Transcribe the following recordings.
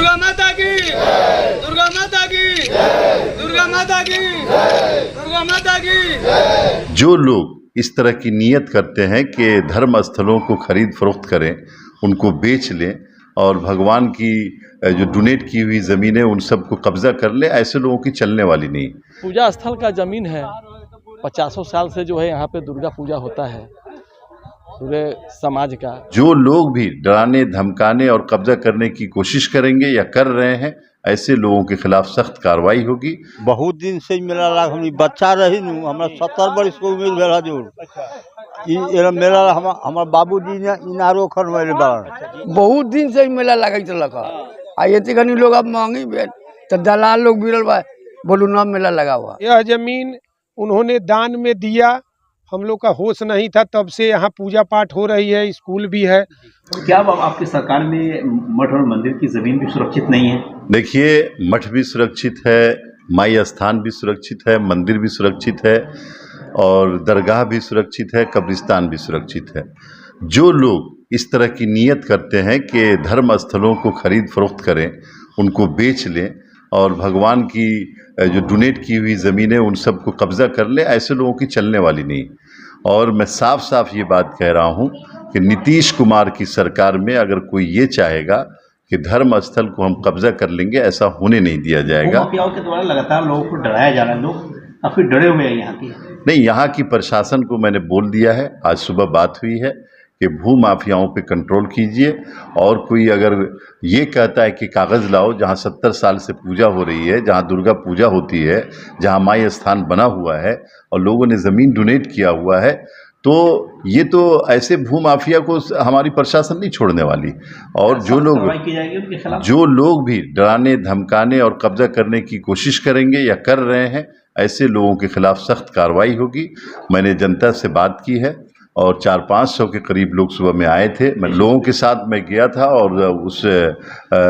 दुर्गा माता की, दुर्गा माता की, दुर्गा माता की, दुर्गा माता की। जो लोग इस तरह की नीयत करते हैं कि धर्म स्थलों को खरीद फरोख्त करें, उनको बेच लें और भगवान की जो डोनेट की हुई ज़मीनें उन सब को कब्जा कर लें, ऐसे लोगों की चलने वाली नहीं। पूजा स्थल का जमीन है, 50 साल से जो है यहाँ पे दुर्गा पूजा होता है पूरे समाज का। जो लोग भी डराने धमकाने और कब्जा करने की कोशिश करेंगे या कर रहे हैं, ऐसे लोगों के खिलाफ सख्त कार्रवाई होगी। बहुत दिन से मेला लाग हम बच्चा रही हमरा 70 वर्ष के उम्र भेल हजूर। मेला हमार बाबूजी ने इनारो खनवैले बाड़न। बहुत दिन से मेला लगे चलक आ ये खनी लोग अब महंगी भेल तो दलाल लोग बिरल बा बोलू ना मेला लगा हुआ। यह जमीन उन्होंने दान में दिया, हम लोग का होश नहीं था, तब से यहाँ पूजा पाठ हो रही है, स्कूल भी है। क्या अब आपकी सरकार में मठ और मंदिर की जमीन भी सुरक्षित नहीं है? देखिए, मठ भी सुरक्षित है, माई स्थान भी सुरक्षित है, मंदिर भी सुरक्षित है और दरगाह भी सुरक्षित है, कब्रिस्तान भी सुरक्षित है। जो लोग इस तरह की नीयत करते हैं कि धर्म स्थलों को खरीद फरोख्त करें, उनको बेच लें और भगवान की जो डोनेट की हुई ज़मीनें उन सब को कब्ज़ा कर लें, ऐसे लोगों की चलने वाली नहीं। और मैं साफ साफ ये बात कह रहा हूँ कि नीतीश कुमार की सरकार में अगर कोई ये चाहेगा कि धर्म स्थल को हम कब्जा कर लेंगे, ऐसा होने नहीं दिया जाएगा। माफियाओं के द्वारा लगातार लोगों को डराया जा रहा है, लोग काफी डरे हुए हैं यहाँ की। नहीं, यहाँ की प्रशासन को मैंने बोल दिया है, आज सुबह बात हुई है कि भू माफियाओं पे कंट्रोल कीजिए और कोई अगर ये कहता है कि कागज़ लाओ, जहाँ 70 साल से पूजा हो रही है, जहाँ दुर्गा पूजा होती है, जहाँ माई स्थान बना हुआ है और लोगों ने ज़मीन डोनेट किया हुआ है, तो ये तो ऐसे भू माफिया को हमारी प्रशासन नहीं छोड़ने वाली। और जो लोग भी डराने धमकाने और कब्जा करने की कोशिश करेंगे या कर रहे हैं, ऐसे लोगों के खिलाफ सख्त कार्रवाई होगी। मैंने जनता से बात की है और 400-500 के करीब लोग सुबह में आए थे। मैं लोगों के साथ मैं गया था और उस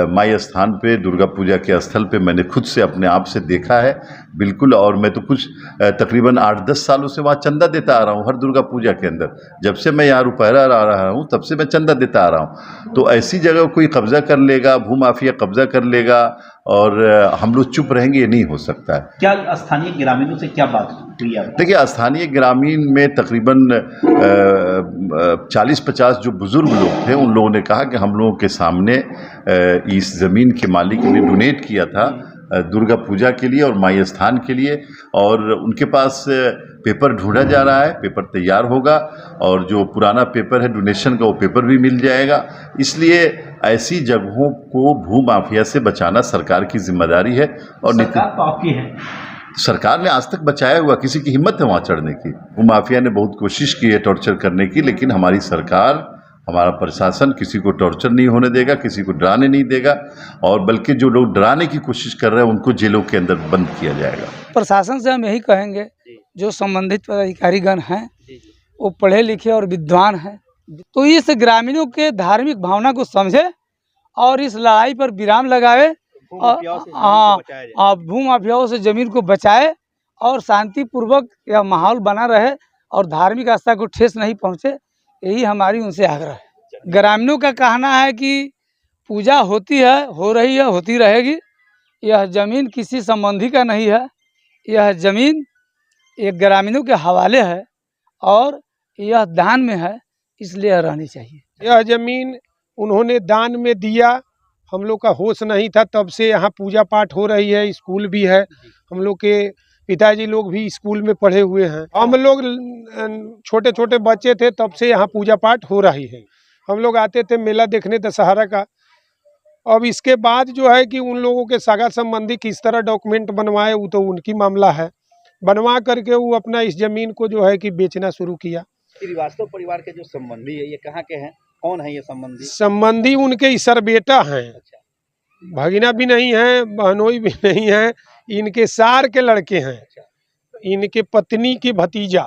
माई स्थान पे, दुर्गा पूजा के स्थल पे मैंने खुद से अपने आप से देखा है बिल्कुल। और मैं तो कुछ तकरीबन 8-10 सालों से वहाँ चंदा देता आ रहा हूँ हर दुर्गा पूजा के अंदर। जब से मैं यहाँ रुपहरा आ रहा हूँ तब से मैं चंदा देता आ रहा हूँ। तो ऐसी जगह कोई कब्जा कर लेगा, भू माफिया कब्जा कर लेगा और हम लोग चुप रहेंगे, ये नहीं हो सकता है। क्या स्थानीय ग्रामीणों से क्या बात हुई है? देखिए, स्थानीय ग्रामीण में तकरीबन 40-50 जो बुजुर्ग लोग थे, उन लोगों ने कहा कि हम लोगों के सामने इस ज़मीन के मालिक ने डोनेट किया था दुर्गा पूजा के लिए और माई स्थान के लिए, और उनके पास पेपर ढूंढा जा रहा है, पेपर तैयार होगा और जो पुराना पेपर है डोनेशन का, वो पेपर भी मिल जाएगा। इसलिए ऐसी जगहों को भू माफिया से बचाना सरकार की जिम्मेदारी है। और सरकार तो आपकी है, सरकार ने आज तक बचाया हुआ, किसी की हिम्मत है वहाँ चढ़ने की? भू माफिया ने बहुत कोशिश की है टॉर्चर करने की, लेकिन हमारी सरकार, हमारा प्रशासन किसी को टॉर्चर नहीं होने देगा, किसी को डराने नहीं देगा, और बल्कि जो लोग डराने की कोशिश कर रहे हैं उनको जेलों के अंदर बंद किया जाएगा। प्रशासन से हम यही कहेंगे, जो संबंधित पदाधिकारीगण हैं वो पढ़े लिखे और विद्वान हैं, तो इस ग्रामीणों के धार्मिक भावना को समझे और इस लड़ाई पर विराम लगावे और भू माफियाओं से जमीन को बचाए और शांतिपूर्वक यह माहौल बना रहे और धार्मिक आस्था को ठेस नहीं पहुँचे, यही हमारी उनसे आग्रह है। ग्रामीणों का कहना है कि पूजा होती है, हो रही है, होती रहेगी। यह जमीन किसी संबंधी का नहीं है, यह जमीन एक ग्रामीणों के हवाले है और यह दान में है, इसलिए रहनी चाहिए। यह जमीन उन्होंने दान में दिया, हम लोग का होश नहीं था, तब से यहाँ पूजा पाठ हो रही है, स्कूल भी है। हम लोग के पिताजी लोग भी स्कूल में पढ़े हुए हैं। हम लोग छोटे छोटे बच्चे थे तब से यहाँ पूजा पाठ हो रही है। हम लोग आते थे मेला देखने दशहरा का। अब इसके बाद जो है कि उन लोगों के सगा संबंधी किस तरह डॉक्यूमेंट बनवाए, वो तो उनकी मामला है। बनवा करके वो अपना इस जमीन को जो है कि बेचना शुरू किया। श्रीवास्तव परिवार के जो संबंधी है, ये कहाँ के हैं, कौन है ये संबंधी? संबंधी उनके इसर बेटा हैं। अच्छा। भगिना भी नहीं है, बहनोई भी नहीं है, इनके सार के लड़के हैं। अच्छा। इनके पत्नी की भतीजा।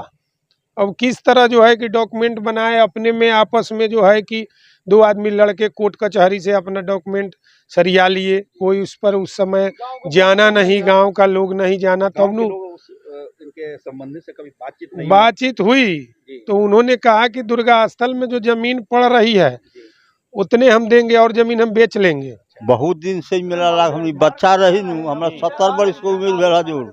अब किस तरह जो है कि डॉक्यूमेंट बनाए अपने में, आपस में जो है कि दो आदमी लड़के कोर्ट कचहरी से अपना डॉक्यूमेंट सरिया लिए। कोई उस पर उस समय जाना नहीं, गांव का लोग नहीं जाना। तब इनके संबंधी से कभी बातचीत हुई तो उन्होंने कहा कि दुर्गा स्थल में जो जमीन पड़ रही है उतने हम देंगे और जमीन हम बेच लेंगे। बहुत दिन से ही मेला लाग हम बच्चा रही नु हमरा 70 वर्ष के उम्र भेल हजूर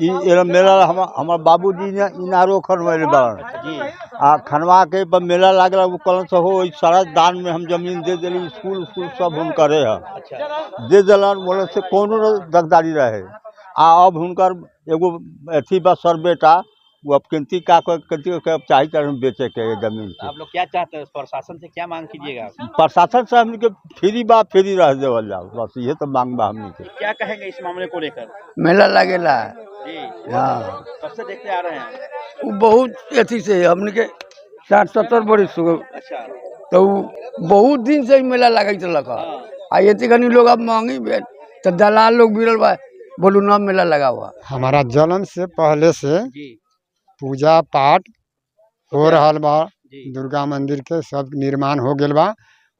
ई एरा मेला हमार बाबूजी ने इनारो खनवाइले बाड़न जी आ खनवा के पर मेला लागला वो कलन से हो ई सारा दान में हम जमीन दे देली स्कूल सब हम करे है अच्छा दे देलन बोले से कोनो दगदारी रहे आ अब हुनकर एगो अथी बा सर बेटा वो अब किंती का चाही कर बेचे के जमीन के। आप लोग क्या चाहते हैं प्रशासन से क्या मांग कीजिएगा प्रशासन से हमने के फ्री रह देवल जाओ बस ये तो मांग बा हमने के। क्या कहेंगे इस मामले को लेकर? मेला लगेला जी हाँ कब से देखते आ रहे हैं? वो बहुत अथी से हमने के 60-70 बरिस हो अच्छा तो बहुत दिन से मेला लगे चलक आ ये खनी लोग अब महंगी भेल तो दलाल लोग बिरल बा बोलू ना मेला लगा हुआ। हमारा जन्म से पहले से जी पूजा पाठ हो रहल बा जी दुर्गा मंदिर के सब निर्माण हो गेल बा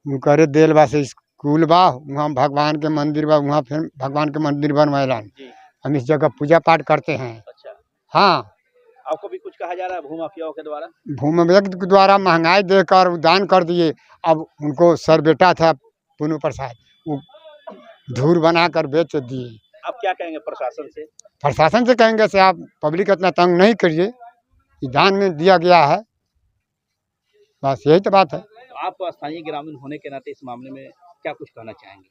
उनकरे देल बा से स्कूल बा वहाँ भगवान के मंदिर बा वहाँ फिर भगवान के मंदिर बनवाइलन जी हम इस जगह पूजा पाठ करते हैं। अच्छा हाँ आपको भी कुछ कहा जा रहा है भूमाफियाओं के द्वारा? भूमि व्यक्ति के द्वारा महंगाई देकर वो दान कर दिए। अब उनको सर बेटा था पुनु प्रसाद वो धूर बना कर बेच दिए। आप क्या कहेंगे प्रशासन से? प्रशासन से कहेंगे से आप पब्लिक इतना तंग नहीं करिए ये दान में दिया गया है बस यही तो बात है। तो आप स्थानीय ग्रामीण होने के नाते इस मामले में क्या कुछ कहना चाहेंगे?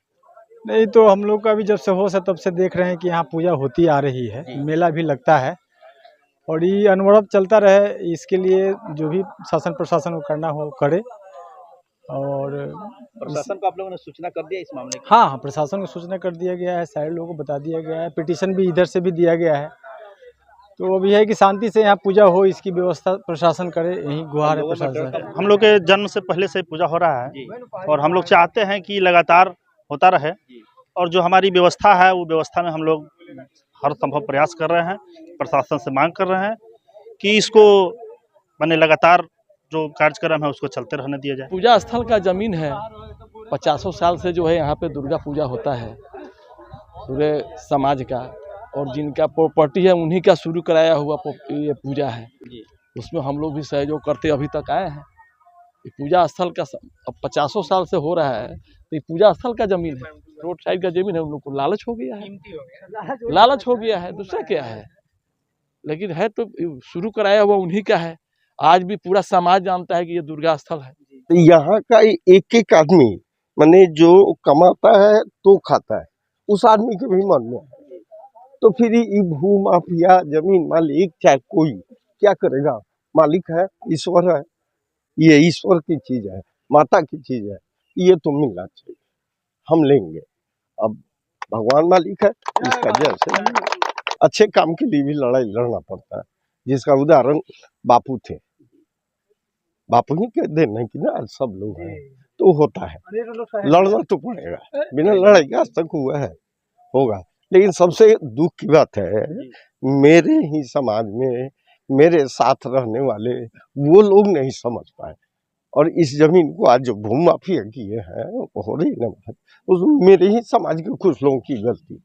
नहीं तो हम लोग का भी जब से होश है तब से देख रहे हैं कि यहाँ पूजा होती आ रही है, मेला भी लगता है और ये अनवरत चलता रहे। इसके लिए जो भी शासन प्रशासन को करना हो करे। और प्रशासन को आप लोगों ने सूचना कर दिया इस मामले की? हाँ प्रशासन को सूचना कर दिया गया है, सारे लोगों को बता दिया गया है, पिटीशन भी इधर से भी दिया गया है। तो अभी है कि शांति से यहाँ पूजा हो इसकी व्यवस्था प्रशासन करे, यही गुहार है प्रशासन। हम लोग के जन्म से पहले से पूजा हो रहा है और हम लोग चाहते हैं कि लगातार होता रहे और जो हमारी व्यवस्था है वो व्यवस्था में हम लोग हर संभव प्रयास कर रहे हैं। प्रशासन से मांग कर रहे हैं कि इसको माने लगातार जो कार्यक्रम है उसको चलते रहने दिया जाए। पूजा स्थल का जमीन है 50 साल से जो है यहाँ पे दुर्गा पूजा होता है पूरे समाज का और जिनका प्रॉपर्टी है उन्हीं का शुरू कराया हुआ ये पूजा है। उसमें हम लोग भी सहयोग करते अभी तक आए हैं। ये पूजा स्थल का अब 50 साल से हो रहा है तो ये पूजा स्थल का जमीन है, रोड साइड का जमीन है। उन लोग को लालच हो गया है, लालच हो गया है, दूसरा क्या है। लेकिन है तो शुरू कराया हुआ उन्हीं का है। आज भी पूरा समाज जानता है कि ये दुर्गा स्थल है। यहाँ का एक एक आदमी माने जो कमाता है तो खाता है उस आदमी के भी मन में है। तो फिर ये भू माफिया जमीन मालिक चाहे कोई क्या करेगा? मालिक है ईश्वर है, ये ईश्वर की चीज है, माता की चीज है, ये तो मिलना चाहिए, हम लेंगे। अब भगवान मालिक है, इसका जैसे अच्छे काम के लिए भी लड़ाई लड़ना पड़ता है, जिसका उदाहरण बापू थे। बापू ही के देने की ना सब लोग हैं तो होता है, लड़ना तो पड़ेगा, बिना लड़ाई का आज तक हुआ है होगा। लेकिन सबसे दुख की बात है मेरे ही समाज में मेरे साथ रहने वाले वो लोग नहीं समझ पाए और इस जमीन को आज जो भूमाफिया किए हैं हो रही ना उस मेरे ही समाज के कुछ लोगों की गलती।